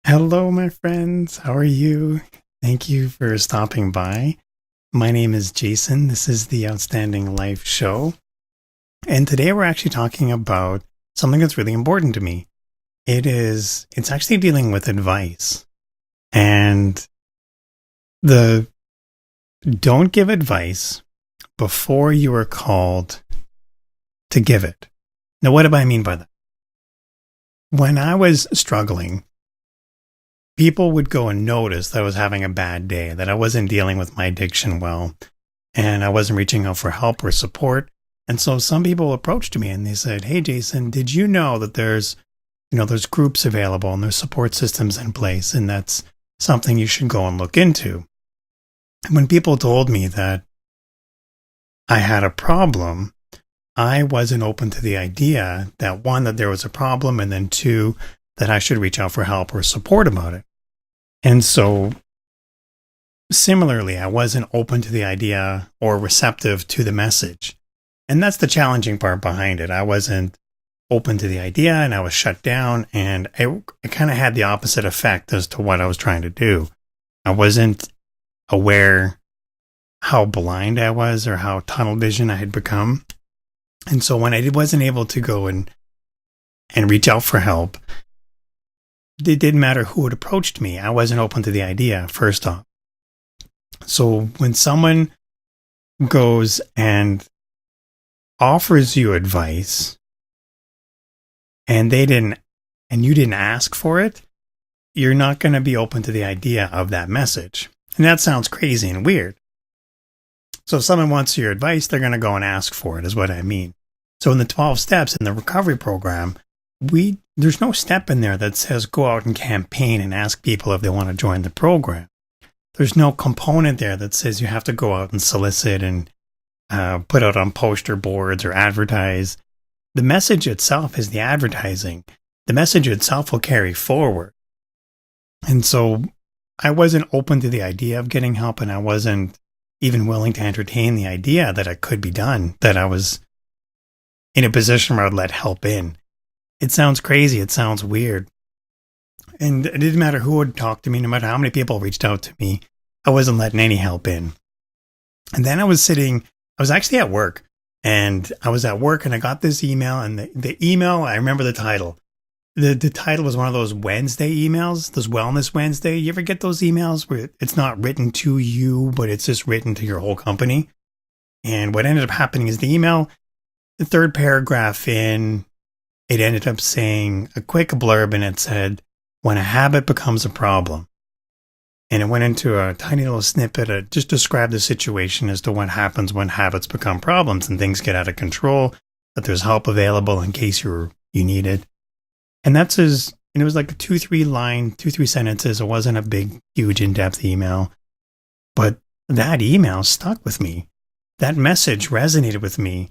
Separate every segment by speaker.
Speaker 1: Hello, my friends. How are you? Thank you for stopping by. My name is Jason. This is the Outstanding Life Show. And today we're actually talking about something that's really important to me. It's actually dealing with advice. And the don't give advice before you are called to give it. Now, what do I mean by that? When I was struggling, people would go and notice that I was having a bad day, that I wasn't dealing with my addiction well, and I wasn't reaching out for help or support. And so some people approached me and they said, "Hey, Jason, did you know that there's groups available and there's support systems in place, and that's something you should go and look into?" And when people told me that I had a problem, I wasn't open to the idea that one, that there was a problem, and then two, that I should reach out for help or support about it. And so similarly, I wasn't open to the idea or receptive to the message. And that's the challenging part behind it. I wasn't open to the idea and I was shut down, and it kind of had the opposite effect as to what I was trying to do. I wasn't aware how blind I was or how tunnel vision I had become. And so when I wasn't able to go and reach out for help, it didn't matter who had approached me. I wasn't open to the idea, first off. So when someone goes and offers you advice and you didn't ask for it, you're not going to be open to the idea of that message. And that sounds crazy and weird. So if someone wants your advice, they're going to go and ask for it, is what I mean. So in the 12 steps in the recovery program, there's no step in there that says go out and campaign and ask people if they want to join the program. There's no component there that says you have to go out and solicit and put out on poster boards or advertise. The message itself is the advertising. The message itself will carry forward. And so I wasn't open to the idea of getting help, and I wasn't even willing to entertain the idea that it could be done, that I was in a position where I would let help in. It sounds crazy. It sounds weird. And it didn't matter who would talk to me, no matter how many people reached out to me, I wasn't letting any help in. And then I was actually at work, and I got this email, and the email, I remember the title. The title was one of those Wednesday emails, those Wellness Wednesday. You ever get those emails where it's not written to you, but it's just written to your whole company? And what ended up happening is the email, the third paragraph in, it ended up saying a quick blurb, and it said, "When a habit becomes a problem." And it went into a tiny little snippet. It just described the situation as to what happens when habits become problems and things get out of control, that there's help available in case you need it. And it was like a 2-3 sentences. It wasn't a big, huge, in-depth email. But that email stuck with me. That message resonated with me.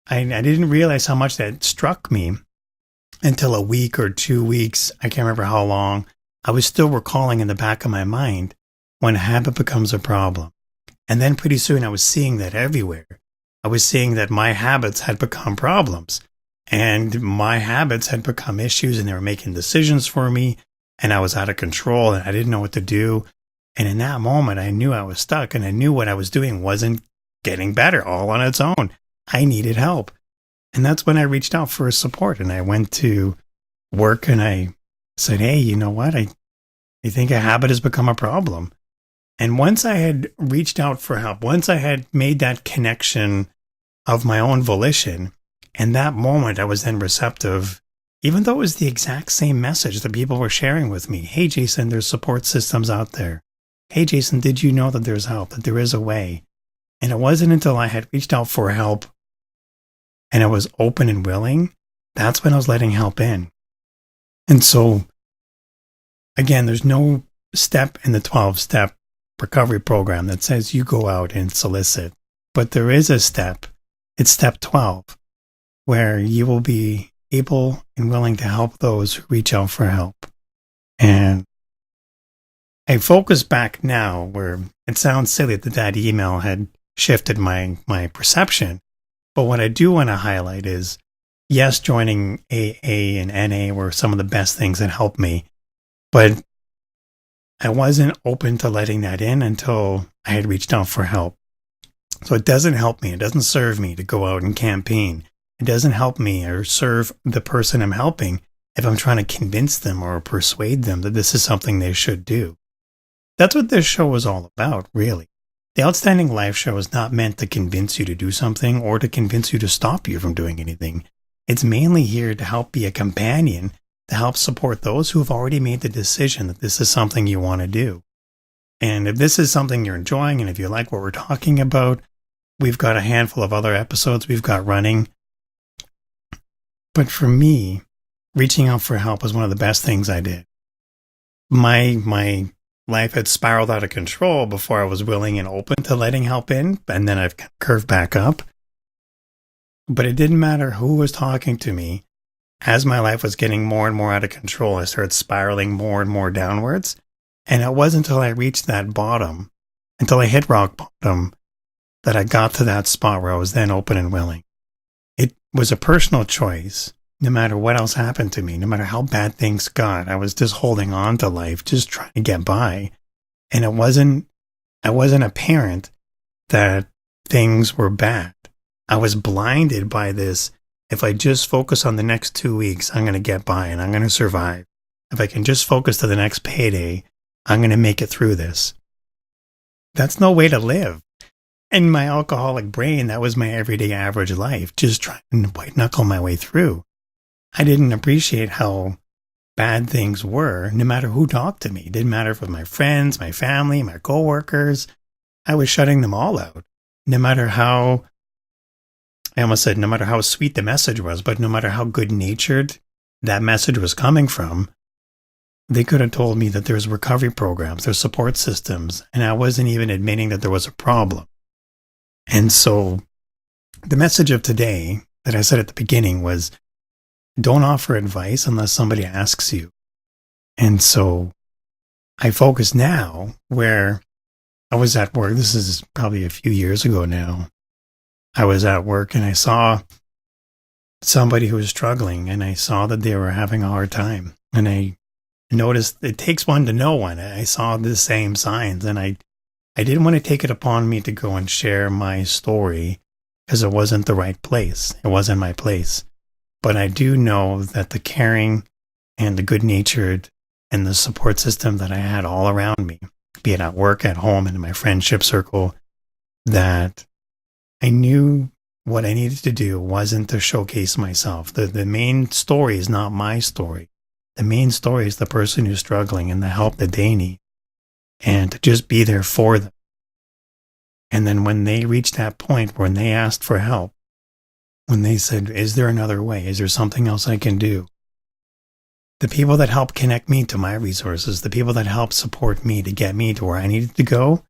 Speaker 1: I didn't realize how much that struck me until a week or 2 weeks, I can't remember how long, I was still recalling in the back of my mind when a habit becomes a problem. And then pretty soon I was seeing that everywhere. I was seeing that my habits had become problems, and my habits had become issues, and they were making decisions for me, and I was out of control, and I didn't know what to do. And in that moment, I knew I was stuck, and I knew what I was doing wasn't getting better all on its own. I needed help. And that's when I reached out for support, and I went to work and I said, "Hey, you know what? I think a habit has become a problem." And once I had reached out for help, once I had made that connection of my own volition, in that moment I was then receptive, even though it was the exact same message that people were sharing with me. "Hey, Jason, there's support systems out there. Hey, Jason, did you know that there's help, that there is a way?" And it wasn't until I had reached out for help and I was open and willing, that's when I was letting help in. And so, again, there's no step in the 12-step recovery program that says you go out and solicit. But there is a step, it's step 12, where you will be able and willing to help those who reach out for help. And I focus back now where it sounds silly that email had shifted my perception. But what I do want to highlight is, yes, joining AA and NA were some of the best things that helped me. But I wasn't open to letting that in until I had reached out for help. So it doesn't help me. It doesn't serve me to go out and campaign. It doesn't help me or serve the person I'm helping if I'm trying to convince them or persuade them that this is something they should do. That's what this show is all about, really. The Outstanding Life Show is not meant to convince you to do something or to convince you to stop you from doing anything. It's mainly here to help be a companion, to help support those who have already made the decision that this is something you want to do. And if this is something you're enjoying and if you like what we're talking about, we've got a handful of other episodes we've got running. But for me, reaching out for help was one of the best things I did. My life had spiraled out of control before I was willing and open to letting help in, and then I've curved back up. But it didn't matter who was talking to me. As my life was getting more and more out of control, I started spiraling more and more downwards. And it wasn't until I reached that bottom, until I hit rock bottom, that I got to that spot where I was then open and willing. It was a personal choice. No matter what else happened to me, no matter how bad things got, I was just holding on to life, just trying to get by. And I wasn't apparent that things were bad. I was blinded by this. If I just focus on the next 2 weeks, I'm going to get by and I'm going to survive. If I can just focus to the next payday, I'm going to make it through this. That's no way to live. In my alcoholic brain, that was my everyday average life, just trying to white knuckle my way through. I didn't appreciate how bad things were, no matter who talked to me. It didn't matter if it was my friends, my family, my coworkers. I was shutting them all out. No matter how, I almost said no matter how sweet the message was, but no matter how good-natured that message was coming from, they could have told me that there's recovery programs, there's support systems, and I wasn't even admitting that there was a problem. And so the message of today that I said at the beginning was, don't offer advice unless somebody asks you. And so I focus now where I was at work. This is probably a few years ago now. I was at work and I saw somebody who was struggling and I saw that they were having a hard time. And I noticed it takes one to know one. I saw the same signs and I didn't want to take it upon me to go and share my story because it wasn't the right place. It wasn't my place. But I do know that the caring and the good-natured and the support system that I had all around me, be it at work, at home, and in my friendship circle, that I knew what I needed to do wasn't to showcase myself. The main story is not my story. The main story is the person who's struggling and the help that they need, and to just be there for them. And then when they reached that point when they asked for help, when they said, is there another way? Is there something else I can do? The people that helped connect me to my resources, the people that helped support me to get me to where I needed to go,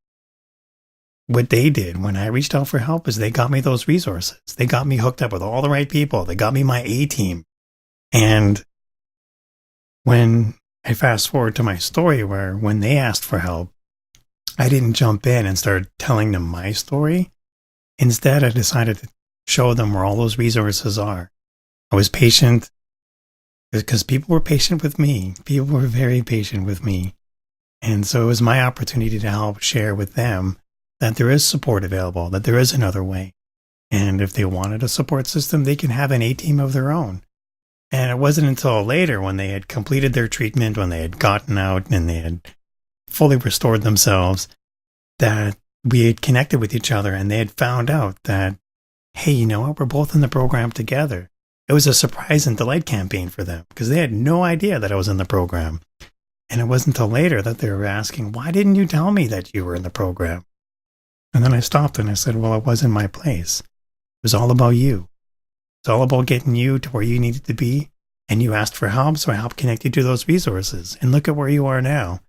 Speaker 1: what they did when I reached out for help is they got me those resources. They got me hooked up with all the right people. They got me my A-team. And when I fast forward to my story where when they asked for help, I didn't jump in and start telling them my story. Instead, I decided to show them where all those resources are. I was patient because people were patient with me. People were very patient with me. And so it was my opportunity to help share with them that there is support available, that there is another way. And if they wanted a support system, they can have an A-team of their own. And it wasn't until later when they had completed their treatment, when they had gotten out and they had fully restored themselves, that we had connected with each other and they had found out that, hey, you know what? We're both in the program together. It was a surprise and delight campaign for them because they had no idea that I was in the program. And it wasn't until later that they were asking, why didn't you tell me that you were in the program? And then I stopped and I said, well, it wasn't my place. It was all about you. It's all about getting you to where you needed to be. And you asked for help, so I helped connect you to those resources. And look at where you are now.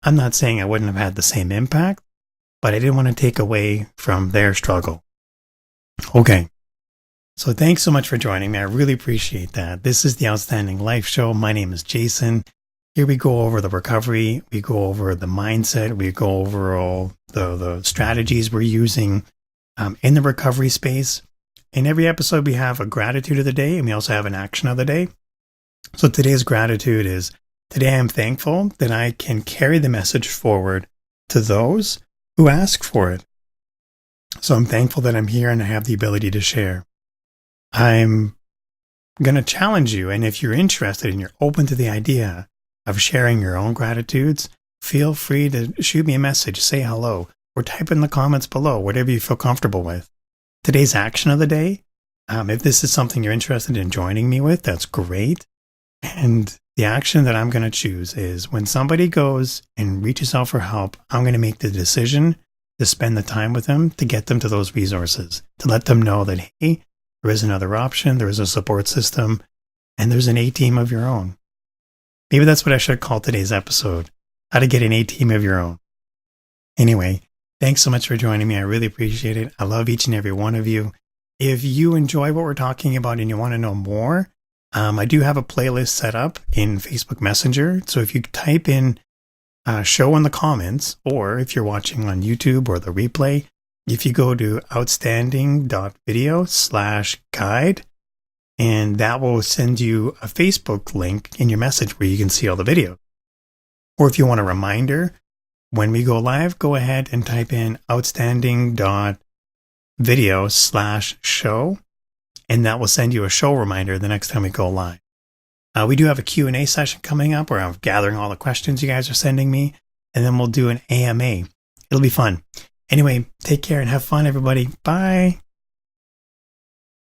Speaker 1: I'm not saying I wouldn't have had the same impact, but I didn't want to take away from their struggle. Okay. So thanks so much for joining me. I really appreciate that. This is the Outstanding Life Show. My name is Jason. Here we go over the recovery. We go over the mindset. We go over all the strategies we're using in the recovery space. In every episode, we have a gratitude of the day, and we also have an action of the day. So today's gratitude is Today I'm thankful that I can carry the message forward to those who ask for it. So I'm thankful that I'm here and I have the ability to share. I'm going to challenge you, and if you're interested and you're open to the idea of sharing your own gratitudes, feel free to shoot me a message, say hello, or type in the comments below, whatever you feel comfortable with. Today's action of the day, if this is something you're interested in joining me with, that's great. And the action that I'm going to choose is when somebody goes and reaches out for help, I'm going to make the decision to spend the time with them to get them to those resources, to let them know that, hey, there is another option, there is a support system, and there's an A-team of your own. Maybe that's what I should call today's episode, how to get an A-team of your own. Anyway, thanks so much for joining me. I really appreciate it. I love each and every one of you. If you enjoy what we're talking about and you want to know more, I do have a playlist set up in Facebook Messenger. So if you type in show in the comments, or if you're watching on YouTube or the replay, if you go to outstanding.video/guide, and that will send you a Facebook link in your message where you can see all the videos. Or if you want a reminder, when we go live, go ahead and type in outstanding.video/show, and that will send you a show reminder the next time we go live. We do have a Q&A session coming up where I'm gathering all the questions you guys are sending me, and then we'll do an AMA. It'll be fun. Anyway, take care and have fun, everybody. Bye.